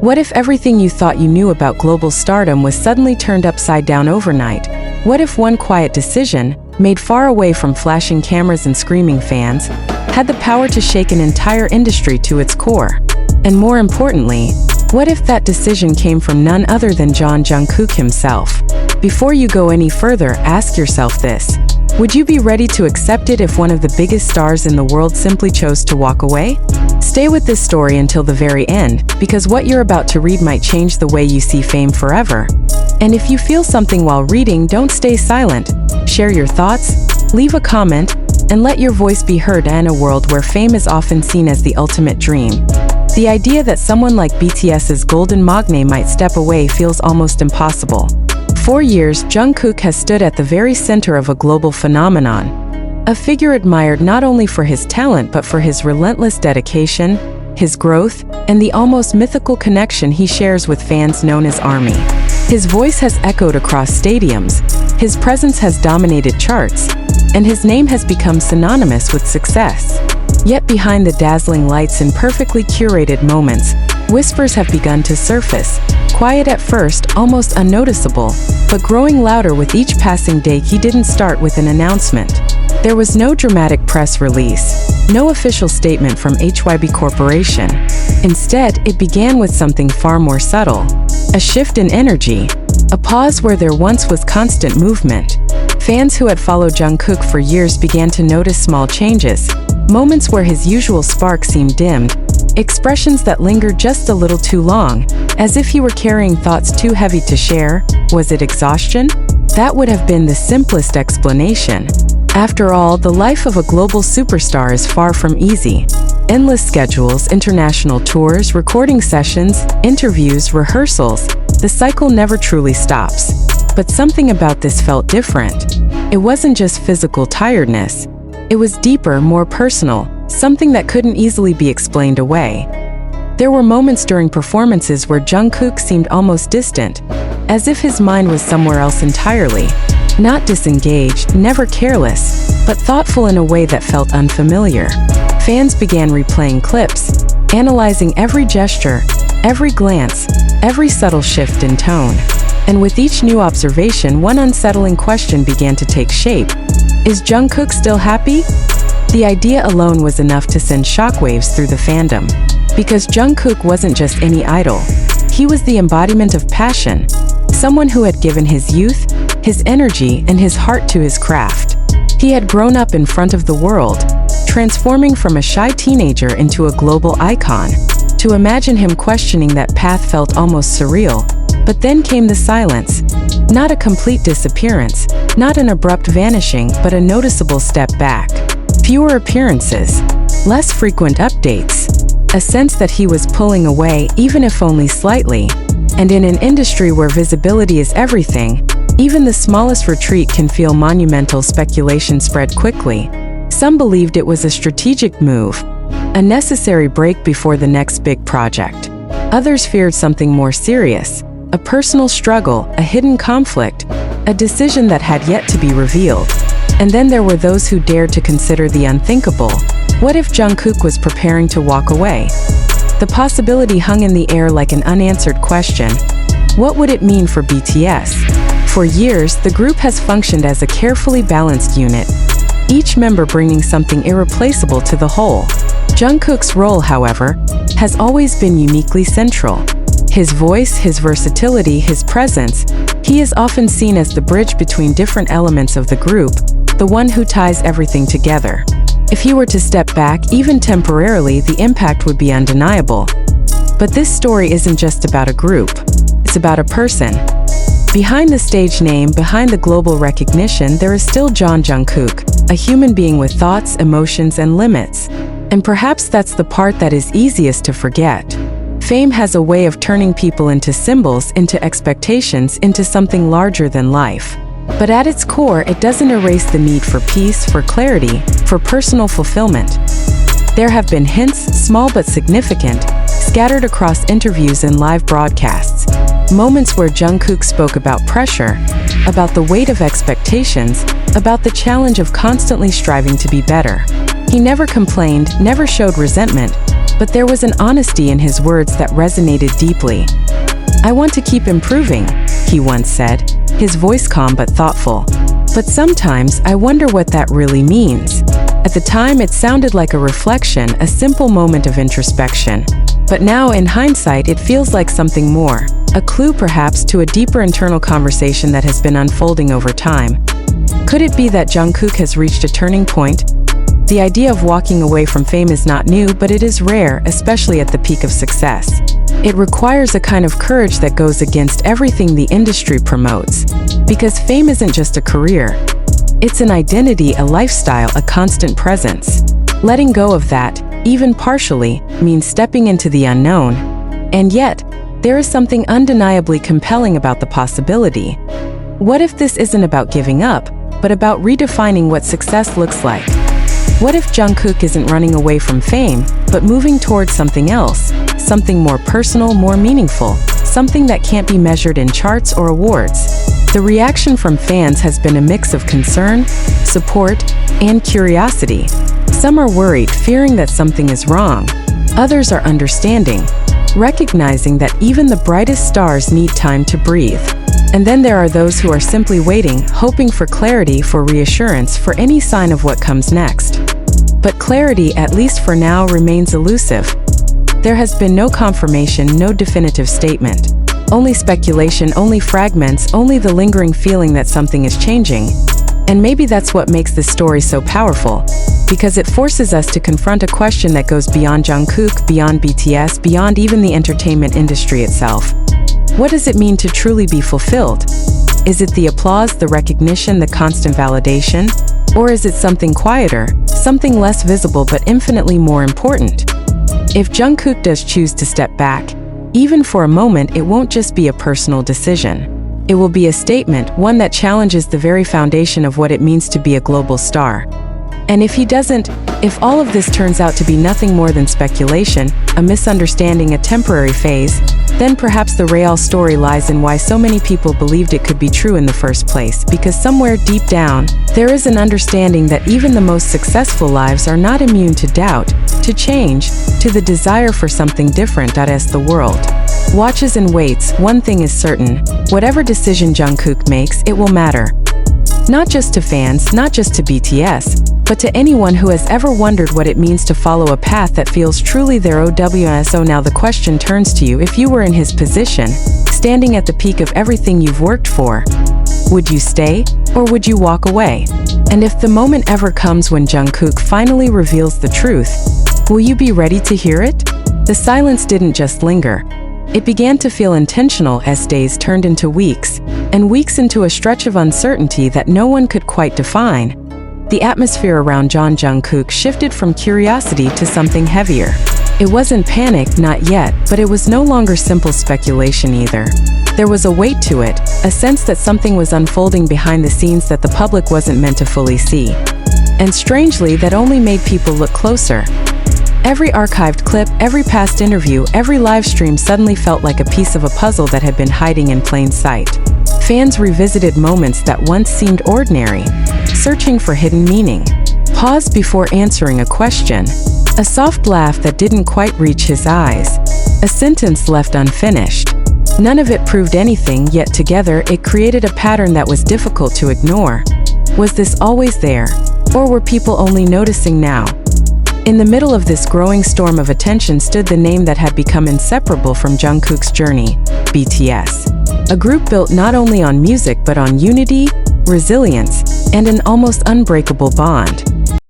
What if everything you thought you knew about global stardom was suddenly turned upside down overnight? What if one quiet decision, made far away from flashing cameras and screaming fans, had the power to shake an entire industry to its core? And more importantly, what if that decision came from none other than Jungkook himself? Before you go any further, ask yourself this. Would you be ready to accept it if one of the biggest stars in the world simply chose to walk away? Stay with this story until the very end, because what you're about to read might change the way you see fame forever. And if you feel something while reading, don't stay silent. Share your thoughts, leave a comment, and let your voice be heard. In a world where fame is often seen as the ultimate dream, the idea that someone like BTS's golden magne might step away feels almost impossible. For years, Jungkook has stood at the very center of a global phenomenon, a figure admired not only for his talent but for his relentless dedication, his growth, and the almost mythical connection he shares with fans known as ARMY. His voice has echoed across stadiums, his presence has dominated charts, and his name has become synonymous with success. Yet behind the dazzling lights and perfectly curated moments, whispers have begun to surface, quiet at first, almost unnoticeable, but growing louder with each passing day. He didn't start with an announcement. There was no dramatic press release, no official statement from HYBE Corporation. Instead, it began with something far more subtle. A shift in energy, a pause where there once was constant movement. Fans who had followed Jungkook for years began to notice small changes, moments where his usual spark seemed dimmed, expressions that lingered just a little too long, as if he were carrying thoughts too heavy to share. Was it exhaustion? That would have been the simplest explanation. After all, the life of a global superstar is far from easy. Endless schedules, international tours, recording sessions, interviews, rehearsals. The cycle never truly stops. But something about this felt different. It wasn't just physical tiredness. It was deeper, more personal, something that couldn't easily be explained away. There were moments during performances where Jungkook seemed almost distant, as if his mind was somewhere else entirely. Not disengaged, never careless, but thoughtful in a way that felt unfamiliar. Fans began replaying clips, analyzing every gesture, every glance, every subtle shift in tone. And with each new observation, one unsettling question began to take shape. Is Jungkook still happy? The idea alone was enough to send shockwaves through the fandom. Because Jungkook wasn't just any idol. He was the embodiment of passion, someone who had given his youth, his energy, and his heart to his craft. He had grown up in front of the world, transforming from a shy teenager into a global icon. To imagine him questioning that path felt almost surreal. But then came the silence. Not a complete disappearance, not an abrupt vanishing, but a noticeable step back. Fewer appearances, less frequent updates. A sense that he was pulling away, even if only slightly. And in an industry where visibility is everything, even the smallest retreat can feel monumental. Speculation spread quickly. Some believed it was a strategic move, a necessary break before the next big project. Others feared something more serious, a personal struggle, a hidden conflict, a decision that had yet to be revealed. And then there were those who dared to consider the unthinkable. What if Jungkook was preparing to walk away? The possibility hung in the air like an unanswered question. What would it mean for BTS? For years, the group has functioned as a carefully balanced unit, each member bringing something irreplaceable to the whole. Jungkook's role, however, has always been uniquely central. His voice, his versatility, his presence. He is often seen as the bridge between different elements of the group, the one who ties everything together. If he were to step back, even temporarily, the impact would be undeniable. But this story isn't just about a group. It's about a person. Behind the stage name, behind the global recognition, there is still Jungkook, a human being with thoughts, emotions, and limits. And perhaps that's the part that is easiest to forget. Fame has a way of turning people into symbols, into expectations, into something larger than life. But at its core, it doesn't erase the need for peace, for clarity, for personal fulfillment. There have been hints, small but significant, scattered across interviews and live broadcasts. Moments where Jungkook spoke about pressure, about the weight of expectations, about the challenge of constantly striving to be better. He never complained, never showed resentment. but there was an honesty in his words that resonated deeply. "I want to keep improving," he once said, his voice calm but thoughtful. "But sometimes I wonder what that really means." At the time, it sounded like a reflection, a simple moment of introspection. But now, in hindsight, it feels like something more. A clue perhaps to a deeper internal conversation that has been unfolding over time. Could it be that Jungkook has reached a turning point? The idea of walking away from fame is not new, but it is rare, especially at the peak of success. It requires a kind of courage that goes against everything the industry promotes. Because fame isn't just a career. It's an identity, a lifestyle, a constant presence. Letting go of that, even partially, means stepping into the unknown. And yet, there is something undeniably compelling about the possibility. What if this isn't about giving up, but about redefining what success looks like? What if Jungkook isn't running away from fame, but moving towards something else, something more personal, more meaningful, something that can't be measured in charts or awards? The reaction from fans has been a mix of concern, support, and curiosity. Some are worried, fearing that something is wrong. Others are understanding, recognizing that even the brightest stars need time to breathe. And then there are those who are simply waiting, hoping for clarity, for reassurance, for any sign of what comes next. But clarity, at least for now, remains elusive. There has been no confirmation, no definitive statement. Only speculation, only fragments, only the lingering feeling that something is changing. And maybe that's what makes this story so powerful, because it forces us to confront a question that goes beyond Jungkook, beyond BTS, beyond even the entertainment industry itself. What does it mean to truly be fulfilled? Is it the applause, the recognition, the constant validation? Or is it something quieter, something less visible but infinitely more important? If Jungkook does choose to step back, even for a moment, it won't just be a personal decision. It will be a statement, one that challenges the very foundation of what it means to be a global star. And if he doesn't, if all of this turns out to be nothing more than speculation, a misunderstanding, a temporary phase, then perhaps the real story lies in why so many people believed it could be true in the first place, because somewhere deep down, there is an understanding that even the most successful lives are not immune to doubt, to change, to the desire for something different. As the world watches and waits, one thing is certain: whatever decision Jungkook makes, it will matter. Not just to fans, not just to BTS, but to anyone who has ever wondered what it means to follow a path that feels truly their own. So now the question turns to you: if you were in his position, standing at the peak of everything you've worked for, would you stay, or would you walk away? And if the moment ever comes when Jungkook finally reveals the truth, will you be ready to hear it? The silence didn't just linger. It began to feel intentional as days turned into weeks, and weeks into a stretch of uncertainty that no one could quite define. The atmosphere around Jungkook shifted from curiosity to something heavier. It wasn't panic, not yet, but it was no longer simple speculation either. There was a weight to it, a sense that something was unfolding behind the scenes that the public wasn't meant to fully see. And strangely, that only made people look closer. Every archived clip, every past interview, every live stream suddenly felt like a piece of a puzzle that had been hiding in plain sight. Fans revisited moments that once seemed ordinary, searching for hidden meaning. Paused before answering a question. A soft laugh that didn't quite reach his eyes. A sentence left unfinished. None of it proved anything, yet together it created a pattern that was difficult to ignore. Was this always there? Or were people only noticing now? In the middle of this growing storm of attention stood the name that had become inseparable from Jungkook's journey: BTS. A group built not only on music but on unity, resilience, and an almost unbreakable bond.